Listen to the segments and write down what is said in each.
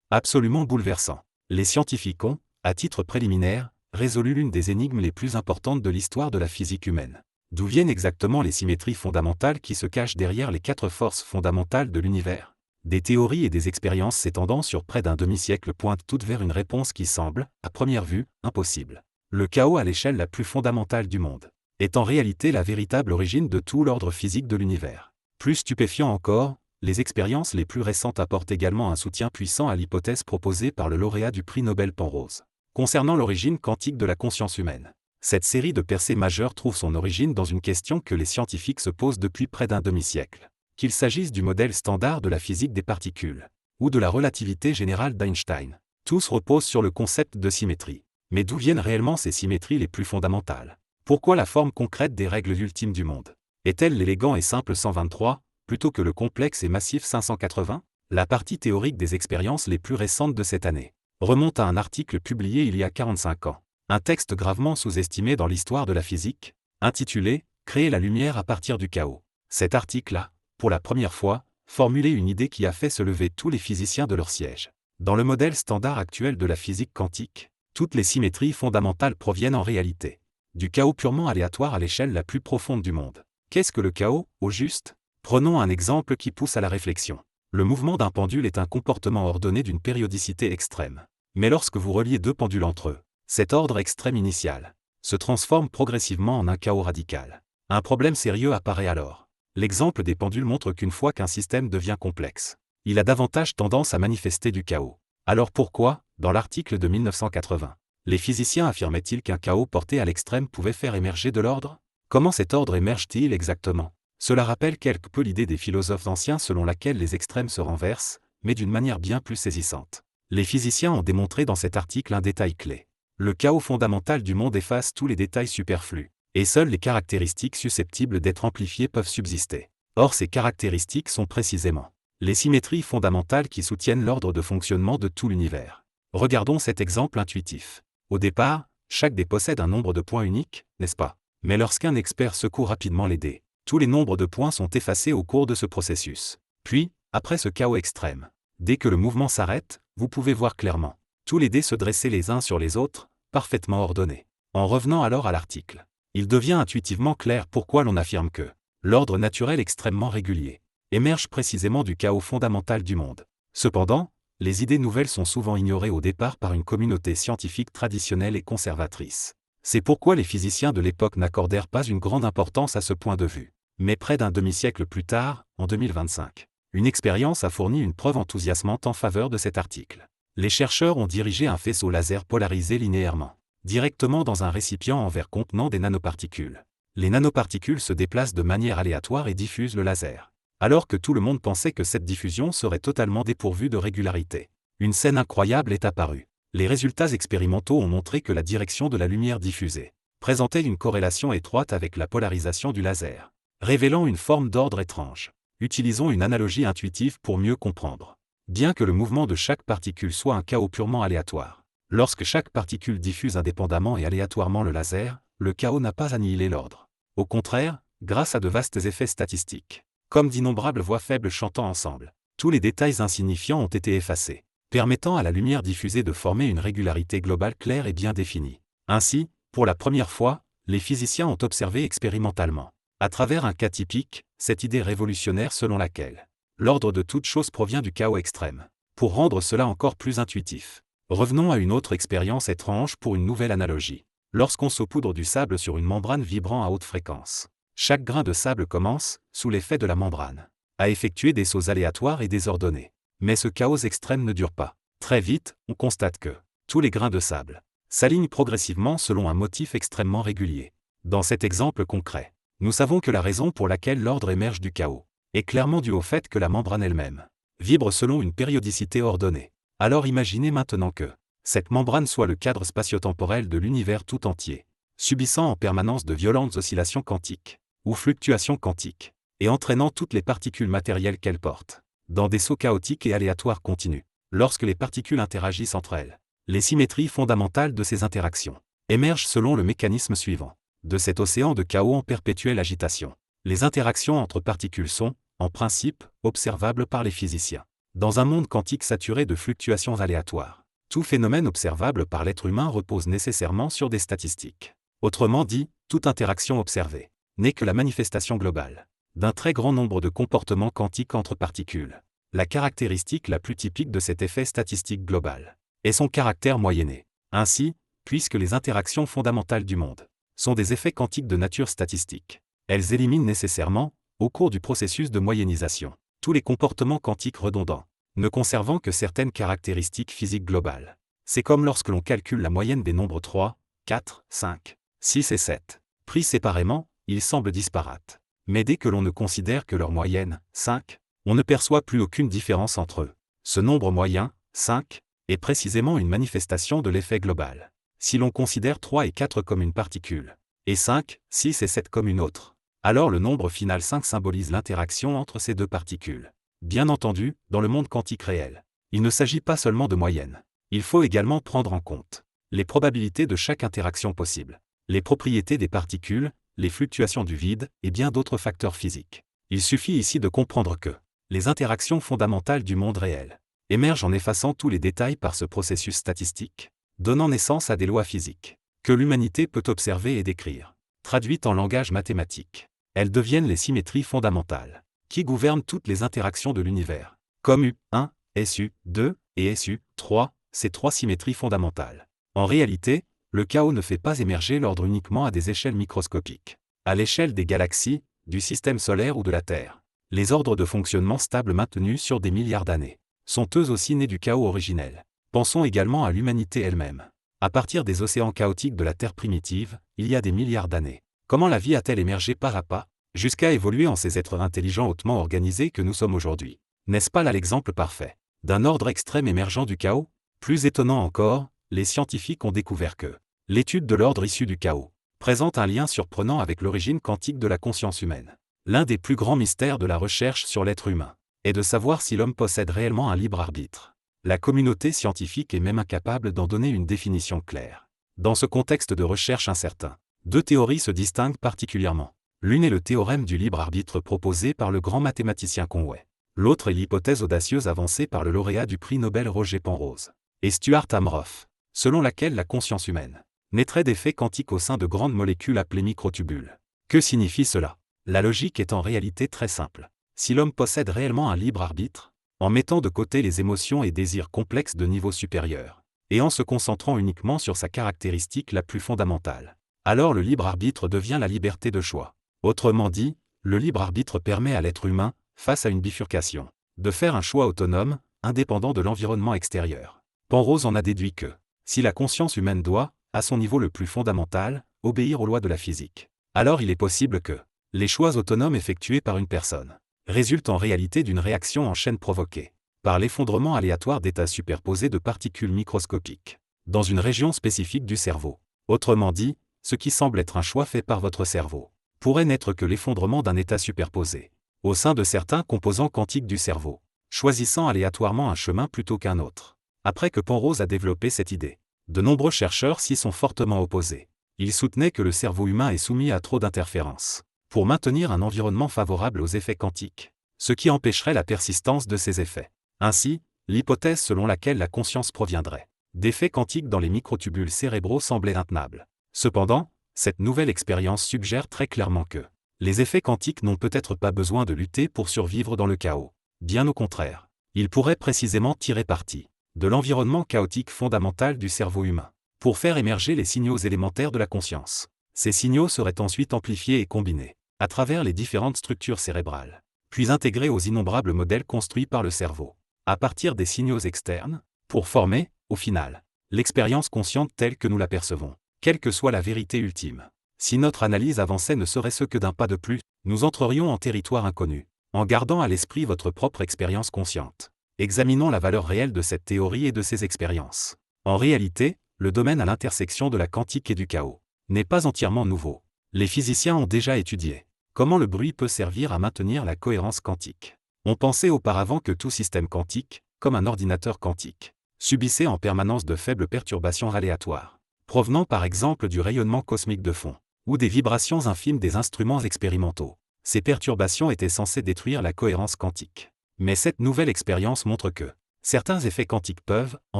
Absolument bouleversant. Les scientifiques ont, à titre préliminaire, résolu l'une des énigmes les plus importantes de l'histoire de la physique humaine. D'où viennent exactement les symétries fondamentales qui se cachent derrière les 4 forces fondamentales de l'univers? Des théories et des expériences s'étendant sur près d'un demi-siècle pointent toutes vers une réponse qui semble, à première vue, impossible. Le chaos à l'échelle la plus fondamentale du monde est en réalité la véritable origine de tout l'ordre physique de l'univers. Plus stupéfiant encore, les expériences les plus récentes apportent également un soutien puissant à l'hypothèse proposée par le lauréat du prix Nobel Penrose concernant l'origine quantique de la conscience humaine. Cette série de percées majeures trouve son origine dans une question que les scientifiques se posent depuis près d'un demi-siècle. Qu'il s'agisse du modèle standard de la physique des particules, ou de la relativité générale d'Einstein, tous reposent sur le concept de symétrie. Mais d'où viennent réellement ces symétries les plus fondamentales? Pourquoi la forme concrète des règles ultimes du monde est-elle l'élégant et simple 123, plutôt que le complexe et massif 580? La partie théorique des expériences les plus récentes de cette année remonte à un article publié il y a 45 ans. Un texte gravement sous-estimé dans l'histoire de la physique, intitulé « Créer la lumière à partir du chaos ». Cet article a, pour la première fois, formulé une idée qui a fait se lever tous les physiciens de leur siège. Dans le modèle standard actuel de la physique quantique, toutes les symétries fondamentales proviennent en réalité du chaos purement aléatoire à l'échelle la plus profonde du monde. Qu'est-ce que le chaos, au juste? Prenons un exemple qui pousse à la réflexion. Le mouvement d'un pendule est un comportement ordonné d'une périodicité extrême. Mais lorsque vous reliez 2 pendules entre eux, cet ordre extrême initial se transforme progressivement en un chaos radical. Un problème sérieux apparaît alors. L'exemple des pendules montre qu'une fois qu'un système devient complexe, il a davantage tendance à manifester du chaos. Alors pourquoi, dans l'article de 1980, les physiciens affirmaient-ils qu'un chaos porté à l'extrême pouvait faire émerger de l'ordre? Comment cet ordre émerge-t-il exactement? Cela rappelle quelque peu l'idée des philosophes anciens selon laquelle les extrêmes se renversent, mais d'une manière bien plus saisissante. Les physiciens ont démontré dans cet article un détail clé. Le chaos fondamental du monde efface tous les détails superflus, et seules les caractéristiques susceptibles d'être amplifiées peuvent subsister. Or ces caractéristiques sont précisément les symétries fondamentales qui soutiennent l'ordre de fonctionnement de tout l'univers. Regardons cet exemple intuitif. Au départ, chaque dé possède un nombre de points unique, n'est-ce pas? Mais lorsqu'un expert secoue rapidement les dés, tous les nombres de points sont effacés au cours de ce processus. Puis, après ce chaos extrême, dès que le mouvement s'arrête, vous pouvez voir clairement tous les dés se dresser les uns sur les autres, parfaitement ordonnés. En revenant alors à l'article, il devient intuitivement clair pourquoi l'on affirme que l'ordre naturel extrêmement régulier émerge précisément du chaos fondamental du monde. Cependant, les idées nouvelles sont souvent ignorées au départ par une communauté scientifique traditionnelle et conservatrice. C'est pourquoi les physiciens de l'époque n'accordèrent pas une grande importance à ce point de vue. Mais près d'un demi-siècle plus tard, en 2025, une expérience a fourni une preuve enthousiasmante en faveur de cet article. Les chercheurs ont dirigé un faisceau laser polarisé linéairement, directement dans un récipient en verre contenant des nanoparticules. Les nanoparticules se déplacent de manière aléatoire et diffusent le laser. Alors que tout le monde pensait que cette diffusion serait totalement dépourvue de régularité, une scène incroyable est apparue. Les résultats expérimentaux ont montré que la direction de la lumière diffusée présentait une corrélation étroite avec la polarisation du laser, révélant une forme d'ordre étrange. Utilisons une analogie intuitive pour mieux comprendre. Bien que le mouvement de chaque particule soit un chaos purement aléatoire, lorsque chaque particule diffuse indépendamment et aléatoirement le laser, le chaos n'a pas annihilé l'ordre. Au contraire, grâce à de vastes effets statistiques, comme d'innombrables voix faibles chantant ensemble, tous les détails insignifiants ont été effacés, permettant à la lumière diffusée de former une régularité globale claire et bien définie. Ainsi, pour la première fois, les physiciens ont observé expérimentalement, à travers un cas typique, cette idée révolutionnaire selon laquelle l'ordre de toute chose provient du chaos extrême. Pour rendre cela encore plus intuitif, revenons à une autre expérience étrange pour une nouvelle analogie. Lorsqu'on saupoudre du sable sur une membrane vibrant à haute fréquence, chaque grain de sable commence, sous l'effet de la membrane, à effectuer des sauts aléatoires et désordonnés. Mais ce chaos extrême ne dure pas. Très vite, on constate que tous les grains de sable s'alignent progressivement selon un motif extrêmement régulier. Dans cet exemple concret, nous savons que la raison pour laquelle l'ordre émerge du chaos est clairement due au fait que la membrane elle-même vibre selon une périodicité ordonnée. Alors imaginez maintenant que cette membrane soit le cadre spatio-temporel de l'univers tout entier, subissant en permanence de violentes oscillations quantiques, ou fluctuations quantiques, et entraînant toutes les particules matérielles qu'elle porte dans des sauts chaotiques et aléatoires continus. Lorsque les particules interagissent entre elles, les symétries fondamentales de ces interactions émergent selon le mécanisme suivant. De cet océan de chaos en perpétuelle agitation, les interactions entre particules sont, en principe, observables par les physiciens. Dans un monde quantique saturé de fluctuations aléatoires, tout phénomène observable par l'être humain repose nécessairement sur des statistiques. Autrement dit, toute interaction observée n'est que la manifestation globale d'un très grand nombre de comportements quantiques entre particules. La caractéristique la plus typique de cet effet statistique global est son caractère moyenné. Ainsi, puisque les interactions fondamentales du monde sont des effets quantiques de nature statistique, elles éliminent nécessairement, au cours du processus de moyennisation, tous les comportements quantiques redondants, ne conservant que certaines caractéristiques physiques globales. C'est comme lorsque l'on calcule la moyenne des nombres 3, 4, 5, 6 et 7. Pris séparément, ils semblent disparates. Mais dès que l'on ne considère que leur moyenne, 5, on ne perçoit plus aucune différence entre eux. Ce nombre moyen, 5, est précisément une manifestation de l'effet global. Si l'on considère 3 et 4 comme une particule, et 5, 6 et 7 comme une autre, alors le nombre final 5 symbolise l'interaction entre ces deux particules. Bien entendu, dans le monde quantique réel, il ne s'agit pas seulement de moyenne. Il faut également prendre en compte les probabilités de chaque interaction possible, les propriétés des particules, les fluctuations du vide et bien d'autres facteurs physiques. Il suffit ici de comprendre que les interactions fondamentales du monde réel émergent en effaçant tous les détails par ce processus statistique, donnant naissance à des lois physiques que l'humanité peut observer et décrire. Traduites en langage mathématique, elles deviennent les symétries fondamentales qui gouvernent toutes les interactions de l'univers, comme U1, SU2 et SU3, ces trois symétries fondamentales. En réalité, le chaos ne fait pas émerger l'ordre uniquement à des échelles microscopiques. À l'échelle des galaxies, du système solaire ou de la Terre, les ordres de fonctionnement stables maintenus sur des milliards d'années sont eux aussi nés du chaos originel. Pensons également à l'humanité elle-même. À partir des océans chaotiques de la Terre primitive, il y a des milliards d'années, comment la vie a-t-elle émergé pas à pas, jusqu'à évoluer en ces êtres intelligents hautement organisés que nous sommes aujourd'hui? N'est-ce pas là l'exemple parfait d'un ordre extrême émergent du chaos? Plus étonnant encore, les scientifiques ont découvert que l'étude de l'ordre issu du chaos présente un lien surprenant avec l'origine quantique de la conscience humaine. L'un des plus grands mystères de la recherche sur l'être humain est de savoir si l'homme possède réellement un libre arbitre. La communauté scientifique est même incapable d'en donner une définition claire. Dans ce contexte de recherche incertain, deux théories se distinguent particulièrement. L'une est le théorème du libre arbitre proposé par le grand mathématicien Conway. L'autre est l'hypothèse audacieuse avancée par le lauréat du prix Nobel Roger Penrose et Stuart Amroth, selon laquelle la conscience humaine naîtrait d'effets quantiques au sein de grandes molécules appelées microtubules. Que signifie cela? La logique est en réalité très simple. Si l'homme possède réellement un libre arbitre, en mettant de côté les émotions et désirs complexes de niveau supérieur, et en se concentrant uniquement sur sa caractéristique la plus fondamentale, alors le libre arbitre devient la liberté de choix. Autrement dit, le libre arbitre permet à l'être humain, face à une bifurcation, de faire un choix autonome, indépendant de l'environnement extérieur. Penrose en a déduit que, si la conscience humaine doit, à son niveau le plus fondamental, obéir aux lois de la physique, alors il est possible que les choix autonomes effectués par une personne résultent en réalité d'une réaction en chaîne provoquée par l'effondrement aléatoire d'états superposés de particules microscopiques dans une région spécifique du cerveau. Autrement dit, ce qui semble être un choix fait par votre cerveau pourrait n'être que l'effondrement d'un état superposé au sein de certains composants quantiques du cerveau, choisissant aléatoirement un chemin plutôt qu'un autre. Après que Penrose a développé cette idée, de nombreux chercheurs s'y sont fortement opposés. Ils soutenaient que le cerveau humain est soumis à trop d'interférences pour maintenir un environnement favorable aux effets quantiques, ce qui empêcherait la persistance de ces effets. Ainsi, l'hypothèse selon laquelle la conscience proviendrait d'effets quantiques dans les microtubules cérébraux semblait intenable. Cependant, cette nouvelle expérience suggère très clairement que les effets quantiques n'ont peut-être pas besoin de lutter pour survivre dans le chaos. Bien au contraire, ils pourraient précisément tirer parti de l'environnement chaotique fondamental du cerveau humain pour faire émerger les signaux élémentaires de la conscience. Ces signaux seraient ensuite amplifiés et combinés à travers les différentes structures cérébrales, puis intégrés aux innombrables modèles construits par le cerveau, à partir des signaux externes, pour former, au final, l'expérience consciente telle que nous l'apercevons, quelle que soit la vérité ultime. Si notre analyse avançait ne serait-ce que d'un pas de plus, nous entrerions en territoire inconnu, en gardant à l'esprit votre propre expérience consciente. Examinons la valeur réelle de cette théorie et de ces expériences. En réalité, le domaine à l'intersection de la quantique et du chaos n'est pas entièrement nouveau. Les physiciens ont déjà étudié comment le bruit peut servir à maintenir la cohérence quantique. On pensait auparavant que tout système quantique, comme un ordinateur quantique, subissait en permanence de faibles perturbations aléatoires, provenant par exemple du rayonnement cosmique de fond, ou des vibrations infimes des instruments expérimentaux. Ces perturbations étaient censées détruire la cohérence quantique. Mais cette nouvelle expérience montre que certains effets quantiques peuvent, en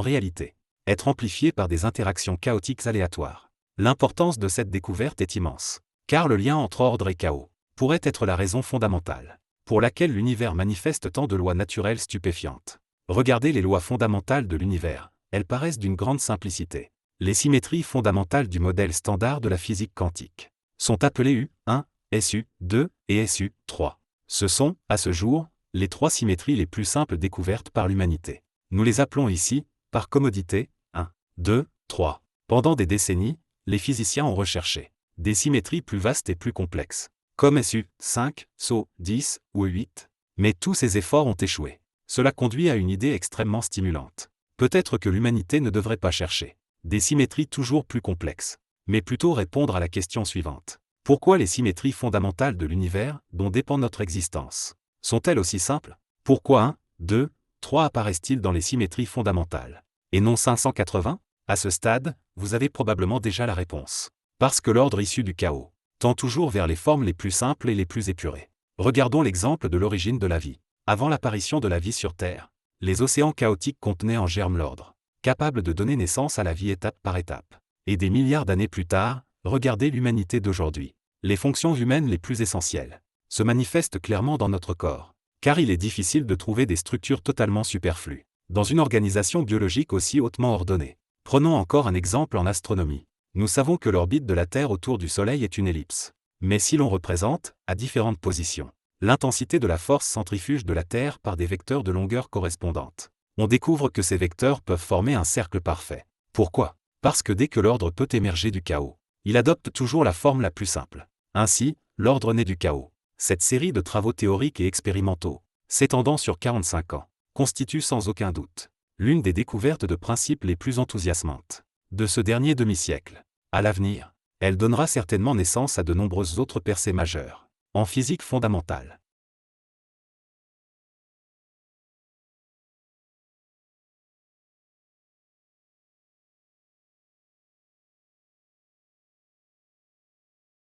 réalité, être amplifiés par des interactions chaotiques aléatoires. L'importance de cette découverte est immense, car le lien entre ordre et chaos pourrait être la raison fondamentale pour laquelle l'univers manifeste tant de lois naturelles stupéfiantes. Regardez les lois fondamentales de l'univers, elles paraissent d'une grande simplicité. Les symétries fondamentales du modèle standard de la physique quantique sont appelées U1, SU2 et SU3. Ce sont, à ce jour, les 3 symétries les plus simples découvertes par l'humanité. Nous les appelons ici, par commodité, 1, 2, 3. Pendant des décennies, les physiciens ont recherché des symétries plus vastes et plus complexes, comme SU5, SO10 ou E8. Mais tous ces efforts ont échoué. Cela conduit à une idée extrêmement stimulante. Peut-être que l'humanité ne devrait pas chercher des symétries toujours plus complexes, mais plutôt répondre à la question suivante. Pourquoi les symétries fondamentales de l'univers, dont dépend notre existence, sont-elles aussi simples? Pourquoi 1, 2, 3 apparaissent-ils dans les symétries fondamentales, et non 580? À ce stade, vous avez probablement déjà la réponse. Parce que l'ordre issu du chaos tend toujours vers les formes les plus simples et les plus épurées. Regardons l'exemple de l'origine de la vie. Avant l'apparition de la vie sur Terre, les océans chaotiques contenaient en germe l'ordre, capable de donner naissance à la vie étape par étape. Et des milliards d'années plus tard, regardez l'humanité d'aujourd'hui. Les fonctions humaines les plus essentielles se manifestent clairement dans notre corps, car il est difficile de trouver des structures totalement superflues dans une organisation biologique aussi hautement ordonnée. Prenons encore un exemple en astronomie. Nous savons que l'orbite de la Terre autour du Soleil est une ellipse. Mais si l'on représente, à différentes positions, l'intensité de la force centrifuge de la Terre par des vecteurs de longueur correspondante, on découvre que ces vecteurs peuvent former un cercle parfait. Pourquoi? Parce que dès que l'ordre peut émerger du chaos, il adopte toujours la forme la plus simple. Ainsi, l'ordre naît du chaos. Cette série de travaux théoriques et expérimentaux, s'étendant sur 45 ans, constitue sans aucun doute l'une des découvertes de principes les plus enthousiasmantes de ce dernier demi-siècle. À l'avenir, elle donnera certainement naissance à de nombreuses autres percées majeures en physique fondamentale.